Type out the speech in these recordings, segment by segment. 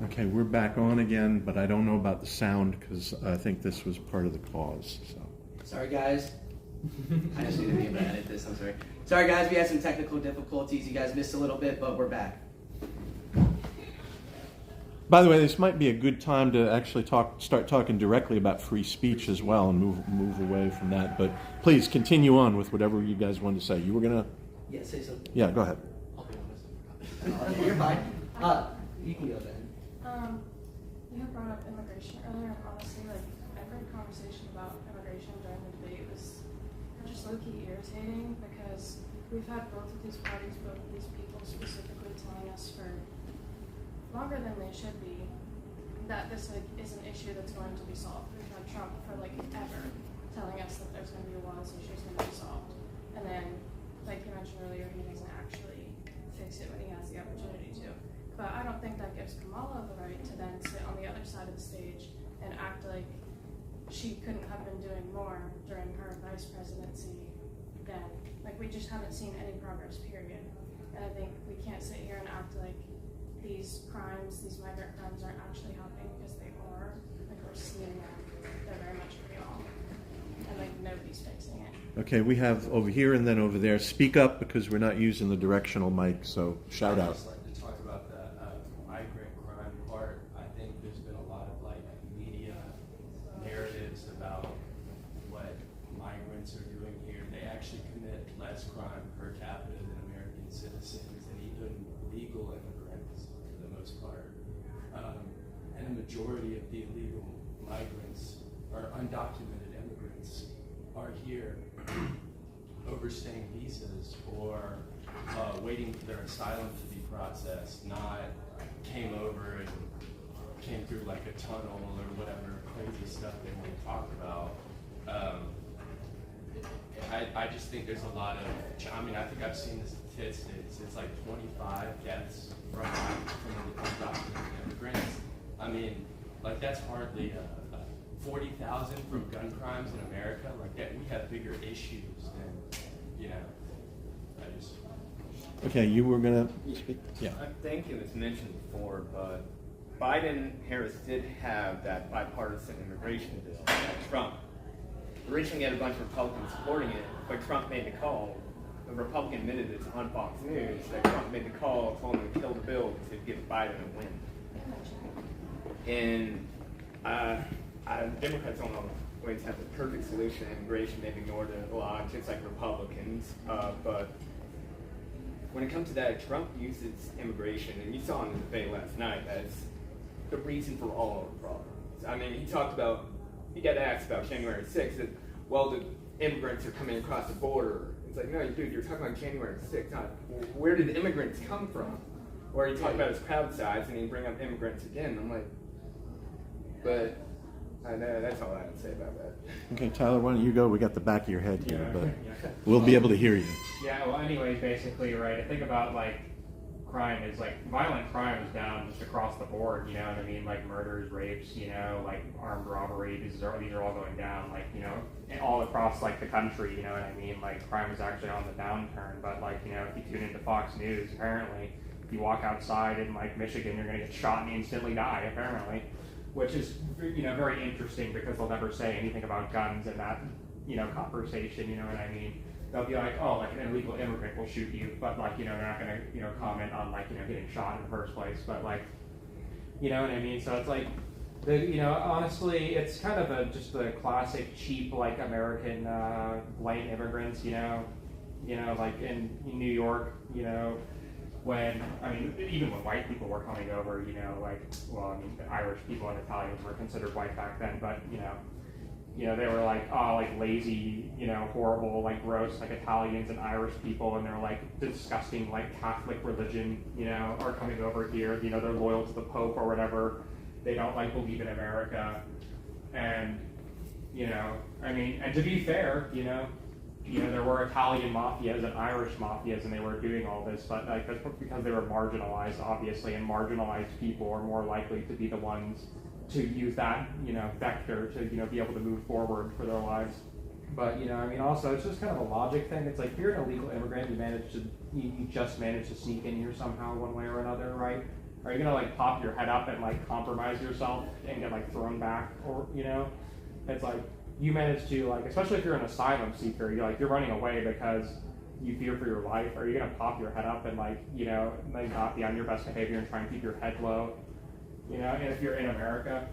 Okay, we're back on again, but I don't know about the sound because I think this was part of the cause. So. Sorry, guys. I just need to be able to edit this. I'm sorry. Sorry, guys. We had some technical difficulties. You guys missed a little bit, but we're back. By the way, this might be a good time to actually start talking directly about free speech as well, and move away from that. But please continue on with whatever you guys wanted to say. You were gonna. Yeah, say something. Yeah, go ahead. I'll be honest. You're fine. You can go then. You had brought up immigration earlier, and honestly, like, every conversation about immigration during the debate was just low-key irritating because we've had both of these parties, both of these people specifically telling us for longer than they should be that this like is an issue that's going to be solved. We've had Trump for like ever telling us that there's going to be a lot of issues going to be solved, and then, like you mentioned earlier, he doesn't actually fix it when he has the opportunity to. But I don't think that gives Kamala the right to then sit on the other side of the stage and act like she couldn't have been doing more during her vice presidency then. Like, we just haven't seen any progress, period. And I think we can't sit here and act like these crimes, these migrant crimes, aren't actually happening, because they are. Like, we're seeing them. They're very much real. And, like, nobody's fixing it. Okay, we have over here and then over there. Speak up because we're not using the directional mic, so shout out. Crime per capita than American citizens, and even legal immigrants for the most part. And a majority of the illegal migrants or undocumented immigrants are here overstaying visas or waiting for their asylum to be processed, not came over and came through like a tunnel or whatever crazy stuff they want to talk about. I just think there's a lot of, I mean, I think I've seen the statistics. It's like 25 deaths from undocumented immigrants. I mean, like, that's hardly 40,000 from gun crimes in America. Like, that, we have bigger issues than, you know, I just. Okay, you were gonna speak? Yeah. I think it was mentioned before, but Biden-Harris did have that bipartisan immigration bill that Trump originally had a bunch of Republicans supporting it, but Trump made the call. The Republican admitted this on Fox News that Trump made the call, told him to kill the bill to give Biden a win. And Democrats don't always have the perfect solution to immigration. They've ignored it a lot, just like Republicans. But when it comes to that, Trump uses immigration, and you saw in the debate last night, as the reason for all our problems. I mean, he talked about, he got asked about January 6th, that, well, the immigrants are coming across the border. It's like, no, dude, you're talking about January 6th, not where did the immigrants come from? Or he talked about his crowd size, and he bring up immigrants again. I'm like, but that's all I have to say about that. Okay, Tyler, why don't you go? We got the back of your head here, but Yeah. we'll be able to hear you. Yeah, well, anyways, basically, right, I think about, like, crime is, like, violent crime is down just across the board, you know what I mean? Like, murders, rapes, you know, like, armed robbery, these are all going down, like, you know, all across, like, the country, you know what I mean? Like, crime is actually on the downturn, but, like, you know, if you tune into Fox News, apparently, if you walk outside in, like, Michigan, you're going to get shot and instantly die, apparently, which is, you know, very interesting because they'll never say anything about guns in that, you know, conversation, you know what I mean? They'll be like, oh, like, an illegal immigrant will shoot you, but, like, you know, they're not going to, you know, comment on, like, you know, getting shot in the first place, but, like, you know what I mean? So it's like, you know, honestly, it's kind of just the classic cheap, like, American white immigrants, you know, like in New York, you know, when, I mean, even when white people were coming over, you know, like, well, I mean, the Irish people and Italians were considered white back then, but, you know, they were like, oh, like lazy, you know, horrible, like gross, like Italians and Irish people, and they're like disgusting, like Catholic religion, you know, are coming over here. You know, they're loyal to the Pope or whatever. They don't like believe in America, and you know, I mean, and to be fair, you know, there were Italian mafias and Irish mafias, and they were doing all this, but like that's because they were marginalized, obviously, and marginalized people are more likely to be the ones to use that, you know, vector to, you know, be able to move forward for their lives. But, you know, I mean, also, it's just kind of a logic thing. It's like, if you're an illegal immigrant, you just manage to sneak in here somehow, one way or another, right? Are you gonna like pop your head up and like compromise yourself and get like thrown back, or you know, it's like you manage to like, especially if you're an asylum seeker, you're running away because you fear for your life. Are you gonna pop your head up and like, you know, like not be on your best behavior and try and keep your head low, you know? And if you're in America,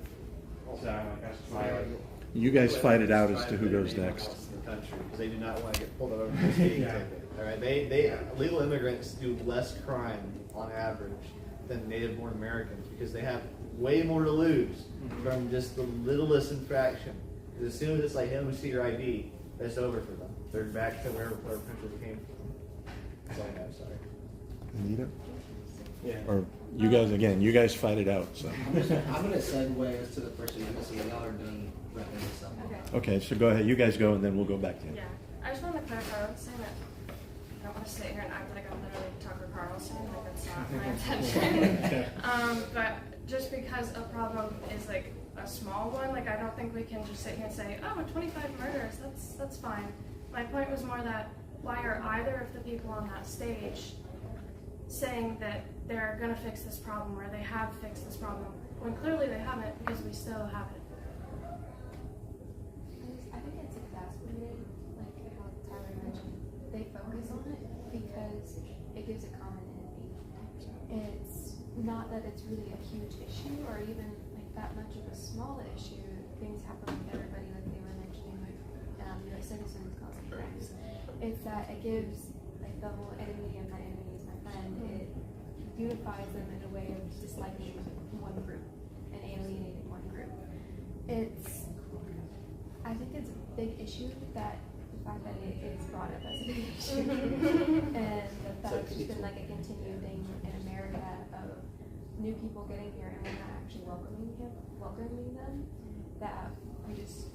so like, that's my like. You guys fight it out as to who goes next. In the country, because they do not want to get pulled over for a speeding Yeah. ticket. All right, they illegal immigrants do less crime on average than native-born Americans because they have way more to lose from just the littlest infraction. Because as soon as it's like, hey, let me see your ID, that's over for them. They're back to where country they came from. That's all I have. Sorry. Anita? Yeah. Or you guys fight it out. So I'm gonna segue us to the first amendment so y'all are done wrapping this up. Okay. okay, so go ahead. You guys go, and then we'll go back to you. Yeah. I just want to clarify. I was saying that I don't want to sit here and act like I'm literally Tucker Carlson. Like that's not my intention. But just because a problem is like a small one, like I don't think we can just sit here and say, oh, 25 murders. That's fine. My point was more that why are either of the people on that stage saying that they're going to fix this problem or they have fixed this problem when clearly they haven't because we still have it. I think it's exasperated, like how Tyler mentioned. They focus on it because it gives a common enemy. It's not that it's really a huge issue or even like that much of a small issue. Things happen with everybody, like they were mentioning, like U.S. citizens causing crimes. It's that it gives like the whole enemy of my enemy is my friend. It unifies them in a way of disliking one group and alienating one group. I think it's a big issue that the fact that it is brought up as a big issue and the fact it's been like a continued thing in America of new people getting here and we're not actually welcoming them, that we just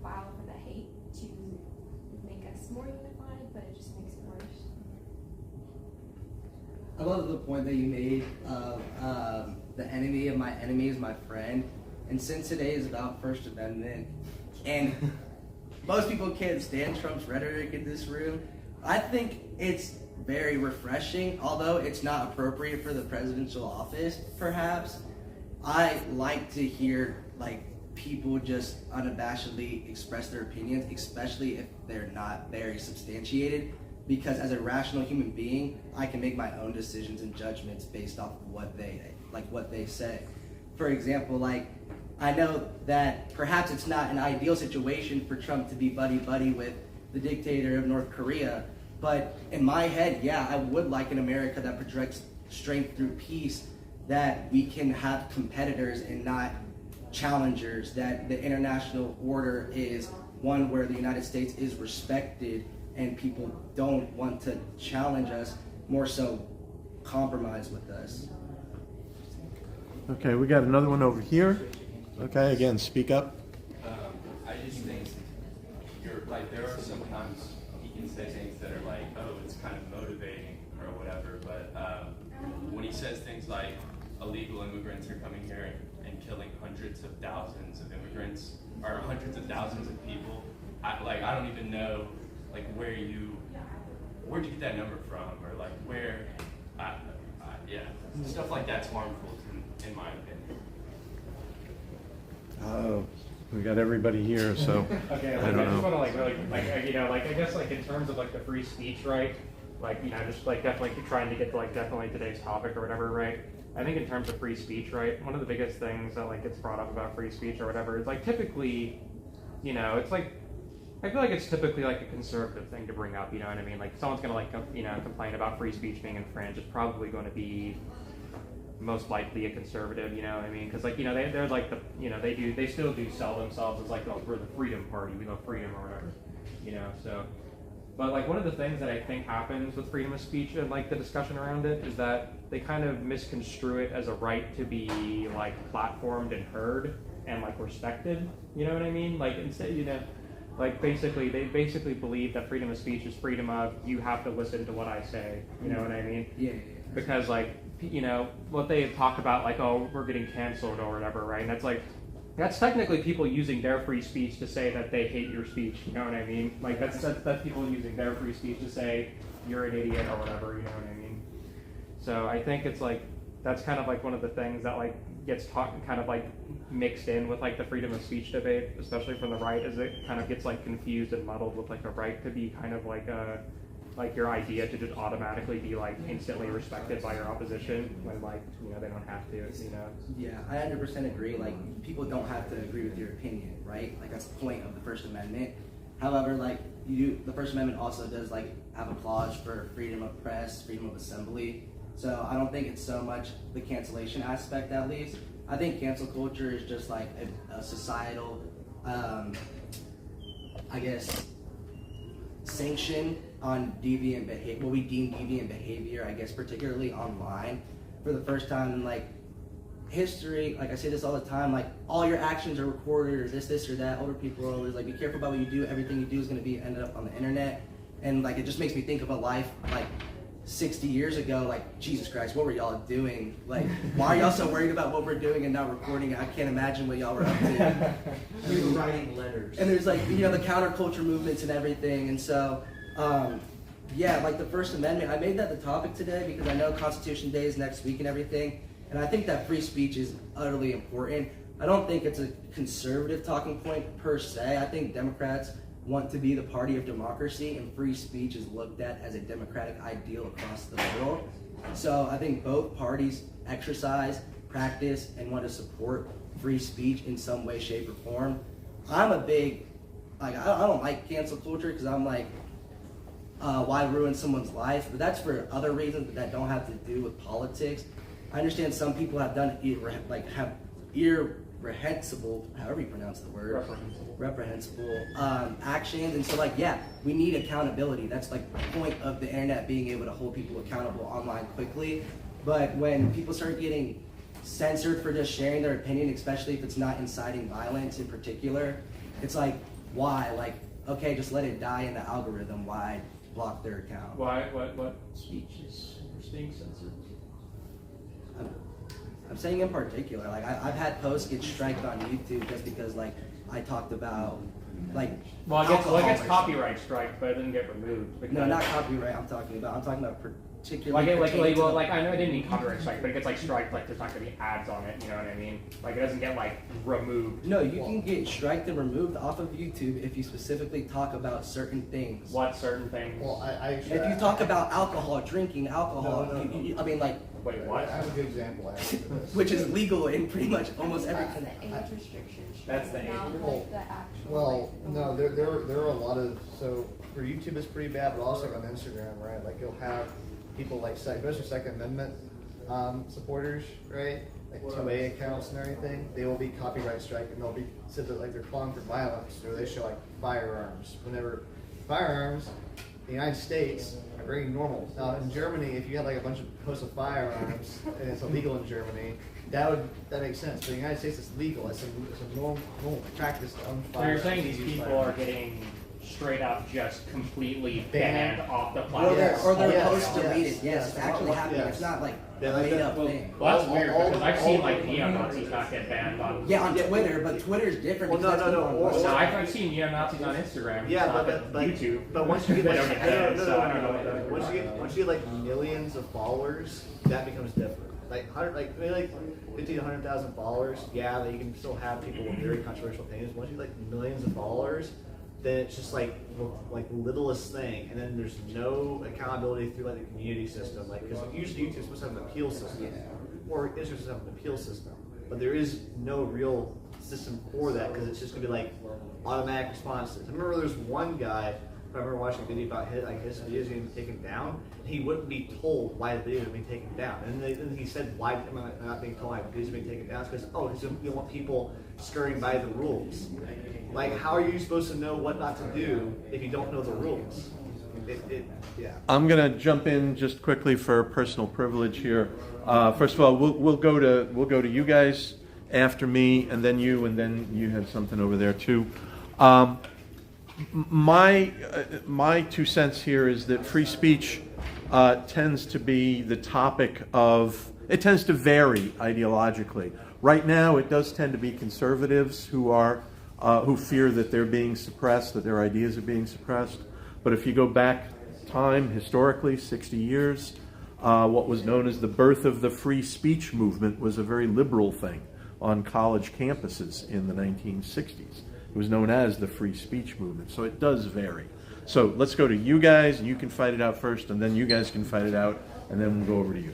file for the hate to make us more unified, but it just makes it worse. I love the point that you made of the enemy of my enemy is my friend. And since today is about First Amendment, and most people can't stand Trump's rhetoric in this room, I think it's very refreshing, although it's not appropriate for the presidential office, perhaps. I like to hear like people just unabashedly express their opinions, especially if they're not very substantiated. Because as a rational human being, I can make my own decisions and judgments based off of what they say. For example, like I know that perhaps it's not an ideal situation for Trump to be buddy-buddy with the dictator of North Korea, but in my head, yeah, I would like an America that projects strength through peace, that we can have competitors and not challengers, that the international order is one where the United States is respected and people don't want to challenge us, more so compromise with us. Okay, we got another one over here. Okay, again, speak up. I just think there are sometimes he can say things that are like, oh, it's kind of motivating or whatever, but when he says things like illegal immigrants are coming here and killing hundreds of thousands of immigrants, or hundreds of thousands of people, I don't even know like where'd you get that number from, or like where, yeah, stuff like that's harmful in my opinion. Oh, we got everybody here, so Okay, I like, don't I just know. want to like really like you know like I guess like in terms of like the free speech right, like you know just like definitely trying to get to like definitely today's topic or whatever, right? I think in terms of free speech, right, one of the biggest things that like gets brought up about free speech or whatever is like typically, you know, it's like I feel like it's typically like a conservative thing to bring up, you know what I mean? Like someone's gonna like you know complain about free speech being infringed, it's probably going to be most likely a conservative, you know what I mean? Because like you know they're like the you know they still do sell themselves as like, oh, we're the freedom party, we love freedom or whatever, you know. So, but like one of the things that I think happens with freedom of speech and like the discussion around it is that they kind of misconstrue it as a right to be like platformed and heard and like respected, you know what I mean? Like instead, you know. Like basically, they basically believe that freedom of speech is freedom of you have to listen to what I say. You know what I mean? Yeah. Because like you know what they talk about, like oh we're getting canceled or whatever, right? And that's like that's technically people using their free speech to say that they hate your speech. You know what I mean? Like that's people using their free speech to say you're an idiot or whatever. You know what I mean? So I think it's like that's kind of like one of the things that like gets kind of like mixed in with like the freedom of speech debate, especially from the right, is it kind of gets like confused and muddled with like the right to be kind of like your idea to just automatically be like instantly respected by your opposition when like, you know, they don't have to, you know. Yeah, I 100% agree. Like, people don't have to agree with your opinion, right? Like, that's the point of the First Amendment. However, like, the First Amendment also does like have a clause for freedom of press, freedom of assembly. So I don't think it's so much the cancellation aspect, at least. I think cancel culture is just like a societal, I guess, sanction on deviant behavior, what we deem deviant behavior, I guess, particularly online. For the first time in like history, like I say this all the time, like all your actions are recorded, or this or that. Older people are always like, be careful about what you do. Everything you do is going to be ended up on the internet. And like, it just makes me think of a life like 60 years ago, like, Jesus Christ, what were y'all doing? Like, why are y'all so worried about what we're doing and not recording it? I can't imagine what y'all were up to. We were writing letters. And there's like, you know, the counterculture movements and everything. And so, yeah, like the First Amendment, I made that the topic today because I know Constitution Day is next week and everything. And I think that free speech is utterly important. I don't think it's a conservative talking point per se. I think Democrats want to be the party of democracy, and free speech is looked at as a democratic ideal across the world. So I think both parties exercise, practice, and want to support free speech in some way, shape, or form. I'm a big, like, I don't like cancel culture because I'm like, why ruin someone's life? But that's for other reasons that don't have to do with politics. I understand some people have done irreprehensible, however you pronounce the word, reprehensible actions. And so, like, yeah, we need accountability. That's like the point of the internet, being able to hold people accountable online quickly. But when people start getting censored for just sharing their opinion, especially if it's not inciting violence in particular, it's like, why? Like, okay, just let it die in the algorithm. Why block their account? Why? What speech is being censored? I'm saying in particular, like I've had posts get striked on YouTube just because like I talked about like well, it gets alcohol copyright strike, but it didn't get removed. No, not copyright. I'm talking about particularly like I know I didn't mean copyright strike, but it gets like striked, like there's not gonna be ads on it. You know what I mean? Like it doesn't get like removed. No, you can get striked and removed off of YouTube if you specifically talk about certain things. What certain things? Well, if you talk about alcohol, drinking alcohol, No. I mean, like. Wait, what? I have a good example actually for this. Which is legal in pretty much almost every That's country. the age restrictions. That's the age. Not like the actual. Well, like, the no, one- there are a lot of, so for YouTube it's pretty bad, but also on Instagram, right? Like you'll have people like especially Second Amendment supporters, right? Like 2A accounts and everything. They will be copyright strike and they'll be said that like they're calling for violence, or they show like firearms. Whenever firearms, the United States are very normal. Now in Germany, if you had like a bunch of posts of firearms and it's illegal in Germany, that makes sense. But in the United States, it's legal. It's a normal practice to own So you're firearms. saying these people are getting straight up just completely banned off the Or platform? their Yes, posts yes, deleted. yes. Yes, it's actually happening. Yes. It's not like Yeah, a like made that- up thing. Well, that's weird because I've seen all- like neo-Nazis not get banned on. Yeah, on Twitter, but Twitter is different. Well, because no, that's no, people no, on or- So Twitter. I've seen neo-Nazis on Instagram. Yeah, not but on YouTube. But once you get They like, don't get banned, so I don't know what that- once you get like millions of followers, that becomes different. Like maybe like 50 to 100,000 followers, yeah, that you can still have people with very controversial opinions. Once you get like millions of followers, then it's just like the littlest thing, and then there's no accountability through like the community system. Like because usually YouTube's supposed to have an appeal system, or Instagram's supposed to have an appeal system, but there is no real system for that because it's just gonna be like automatic responses. I remember there's one guy. I remember watching a video about his videos getting taken down. He wouldn't be told why the video was being taken down, and then he said, "Why am I not being told why the videos are being taken down?" It's because you want people skirting by the rules. Like, how are you supposed to know what not to do if you don't know the rules? Yeah. I'm going to jump in just quickly for personal privilege here. First of all, we'll go to you guys after me, and then you had something over there too. My 2 cents here is that free speech tends to be the topic of. It tends to vary ideologically. Right now, it does tend to be conservatives who fear that they're being suppressed, that their ideas are being suppressed. But if you go back time historically, 60 years, what was known as the birth of the free speech movement was a very liberal thing on college campuses in the 1960s. It was known as the free speech movement, so it does vary. So let's go to you guys, and you can fight it out first, and then you guys can fight it out, and then we'll go over to you.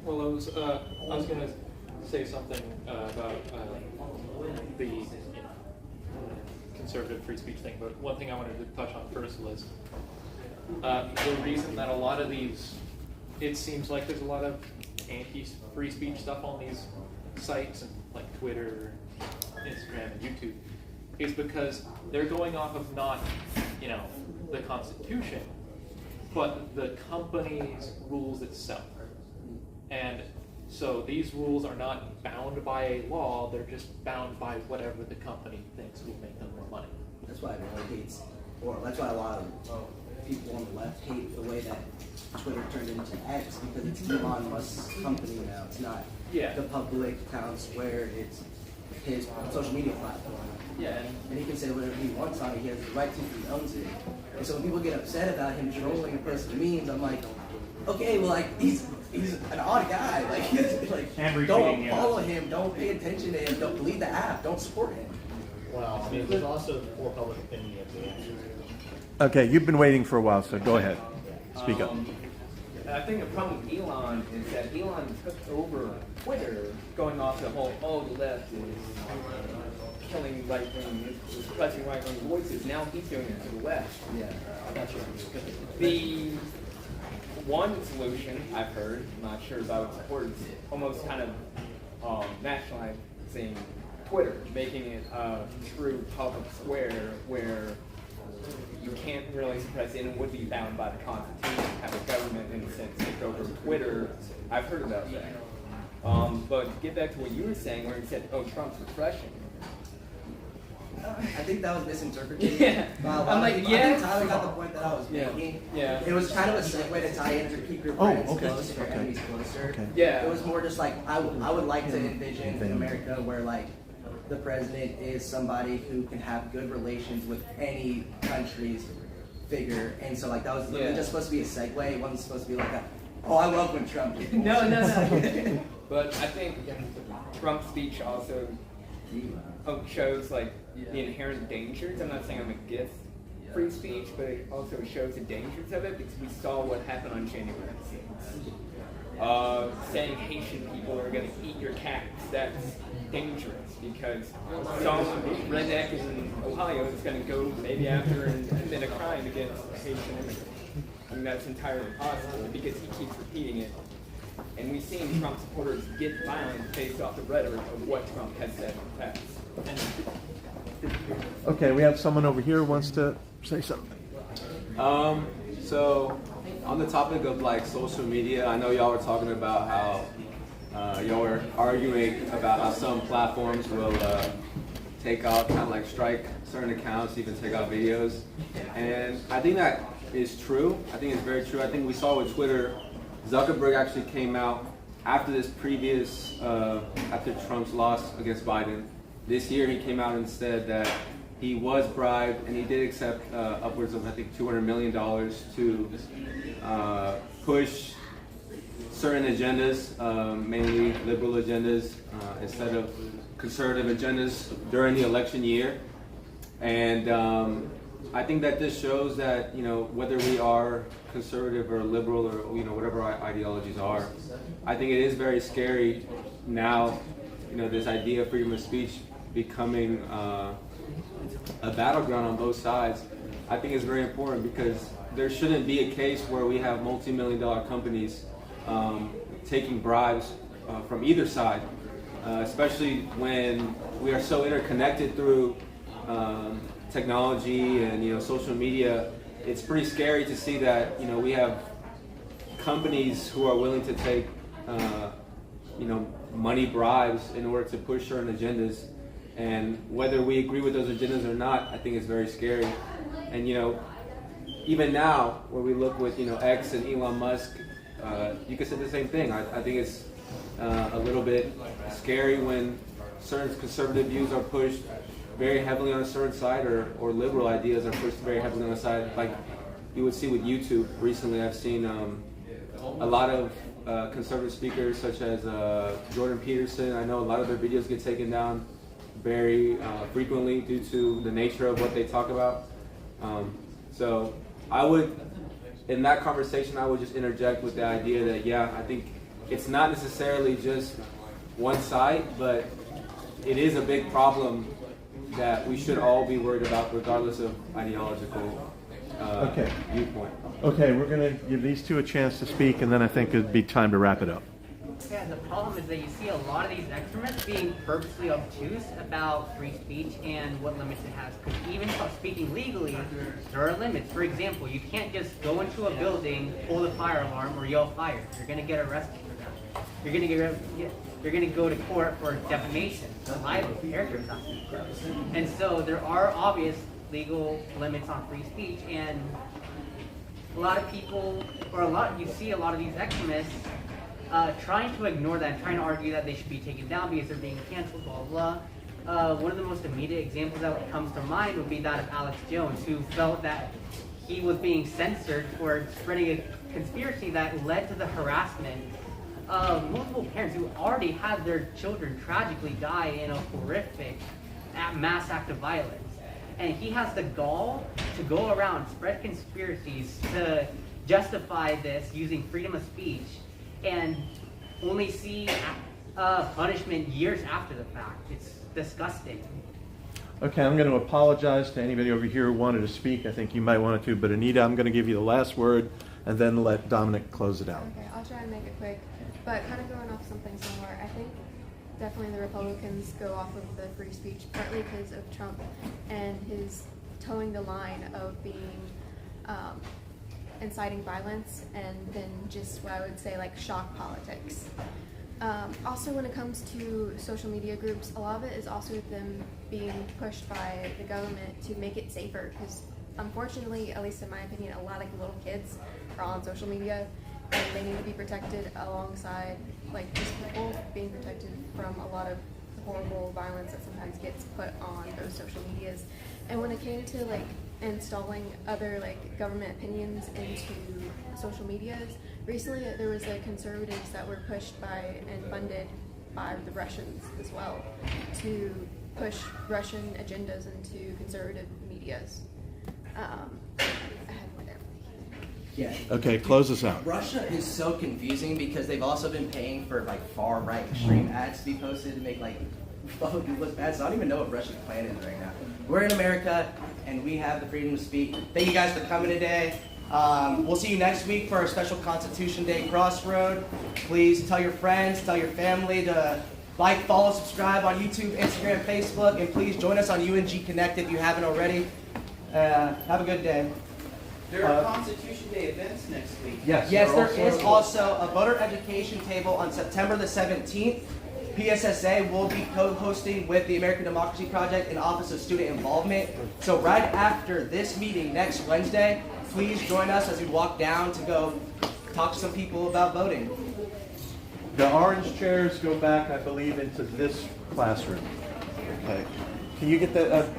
Well, I was going to say something about the conservative free speech thing, but one thing I wanted to touch on first was the reason that a lot of these, it seems like there's a lot of anti-free speech stuff on these sites, and like Twitter, Instagram, and YouTube, is because they're going off of not, the Constitution, but the company's rules itself. And so these rules are not bound by a law, they're just bound by whatever the company thinks will make them more money. That's why everyone hates, or that's why a lot of people on the left hate the way that Twitter turned into X, because it's Elon Musk's company now. It's not the public town square, it's his social media platform. Yeah. And he can say whatever he wants on it, he has the right to, he owns it. And so when people get upset about him trolling and posting memes, I'm like, okay, well, like, he's an odd guy. Like don't follow him, don't pay attention to him, don't delete the app, don't support him. Well, I mean, there's also poor public opinion at the end. Okay, you've been waiting for a while, so go ahead. Speak up. I think the problem with Elon is that Elon took over Twitter, going off the whole, the left is killing right-wing, suppressing right-wing voices. Now he's doing it to the left. Yeah. Gotcha. The one solution I've heard, I'm not sure about its support, is almost kind of nationalizing Twitter, making it a true public square where you can't really suppress it and would be bound by the Constitution, have a government in a sense take over Twitter. I've heard about that. But to get back to what you were saying, where you said, oh, Trump's refreshing. I think that was misinterpreted. Yeah. I'm like, I think Tyler got the point that I was making. Yeah. It was kind of a segue to tie in to keep your friends close and your enemies closer. Okay. Yeah. It was more just like, I would like to envision America where like the president is somebody who can have good relations with any country's figure. And so like that was literally just supposed to be a segue. It wasn't supposed to be like oh, I love when Trump did. No. But I think Trump's speech also shows like the inherent dangers. I'm not saying I'm against free speech, but it also shows the dangers of it because we saw what happened on January 6th. Saying Haitian people are going to eat your cats, that's dangerous because some redneck in Ohio is going to go maybe after and commit a crime against Haitian immigrants. I mean, that's entirely possible because he keeps repeating it. And we've seen Trump supporters get violent based off the rhetoric of what Trump has said in the past. Okay, we have someone over here who wants to say something. So on the topic of like social media, I know y'all were talking about how y'all were arguing about how some platforms will take out, kind of like strike certain accounts, even take out videos. And I think that is true. I think it's very true. I think we saw with Twitter, Zuckerberg actually came out after this previous, after Trump's loss against Biden. This year he came out and said that he was bribed and he did accept upwards of, I think, $200 million to push certain agendas, mainly liberal agendas, instead of conservative agendas during the election year. And I think that this shows that, whether we are conservative or liberal or, whatever our ideologies are, I think it is very scary now, this idea of freedom of speech becoming a battleground on both sides. I think it's very important because there shouldn't be a case where we have multi-million-dollar companies taking bribes from either side, especially when we are so interconnected through technology and social media. It's pretty scary to see that we have companies who are willing to take money bribes in order to push certain agendas. And whether we agree with those agendas or not, I think it's very scary. And even now, when we look with X and Elon Musk, you could say the same thing. I think it's a little bit scary when certain conservative views are pushed very heavily on a certain side, or liberal ideas are pushed very heavily on a side. Like you would see with YouTube recently, I've seen a lot of conservative speakers such as Jordan Peterson. I know a lot of their videos get taken down very frequently due to the nature of what they talk about. So I would, in that conversation, I would just interject with the idea that, yeah, I think it's not necessarily just one side, but it is a big problem that we should all be worried about regardless of ideological viewpoint. Okay, we're going to give these two a chance to speak, and then I think it'd be time to wrap it up. Yeah, the problem is that you see a lot of these extremists being purposely obtuse about free speech and what limits it has. Because even speaking legally, there are limits. For example, you can't just go into a building, pull the fire alarm, or yell fire. You're going to get arrested for that. You're going to go to court for defamation, libel, character assassination. And so there are obvious legal limits on free speech, and a lot of people, you see a lot of these extremists trying to ignore that, trying to argue that they should be taken down because they're being canceled, blah, blah. One of the most immediate examples that comes to mind would be that of Alex Jones, who felt that he was being censored for spreading a conspiracy that led to the harassment of multiple parents who already had their children tragically die in a horrific mass act of violence. And he has the gall to go around, spread conspiracies to justify this using freedom of speech, and only see punishment years after the fact. It's disgusting. Okay, I'm going to apologize to anybody over here who wanted to speak. I think you might want to, but Anita, I'm going to give you the last word and then let Dominic close it out. Okay, I'll try and make it quick. But kind of going off something similar, I think definitely the Republicans go off of the free speech partly because of Trump and his towing the line of being inciting violence and then just what I would say like shock politics. Also, when it comes to social media groups, a lot of it is also them being pushed by the government to make it safer because unfortunately, at least in my opinion, a lot of little kids are on social media and they need to be protected alongside like just people being protected from a lot of horrible violence that sometimes gets put on those social medias. And when it came to like installing other like government opinions into social medias, recently there was like conservatives that were pushed by and funded by the Russians as well to push Russian agendas into conservative medias. I had more there. Yeah. Okay, close us out. Russia is so confusing because they've also been paying for like far right extreme ads to be posted to make like Republicans look bad. So I don't even know what Russia's plan is right now. We're in America and we have the freedom to speak. Thank you guys for coming today. We'll see you next week for our special Constitution Day CrossRoad. Please tell your friends, tell your family to like, follow, subscribe on YouTube, Instagram, Facebook, and please join us on UNG Connect if you haven't already. Have a good day. There are Constitution Day events next week. Yes, Yes, there is also a voter education table on September the 17th. PSSA will be co-hosting with the American Democracy Project and Office of Student Involvement. So right after this meeting next Wednesday, please join us as we walk down to go talk to some people about voting. The orange chairs go back, I believe, into this classroom. Okay. Can you get that? Aaron,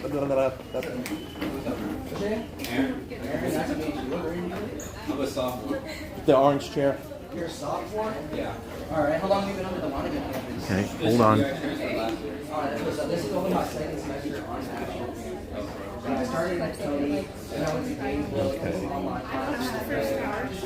nice to meet you. What grade are you in? I'm a sophomore. The orange chair. You're a sophomore? Yeah. All right. How long have you been under the Monaghan campus? Okay, hold on. All right. So this is only my second semester on national campus. And I started at Tony, and I went to Gainesville, online class.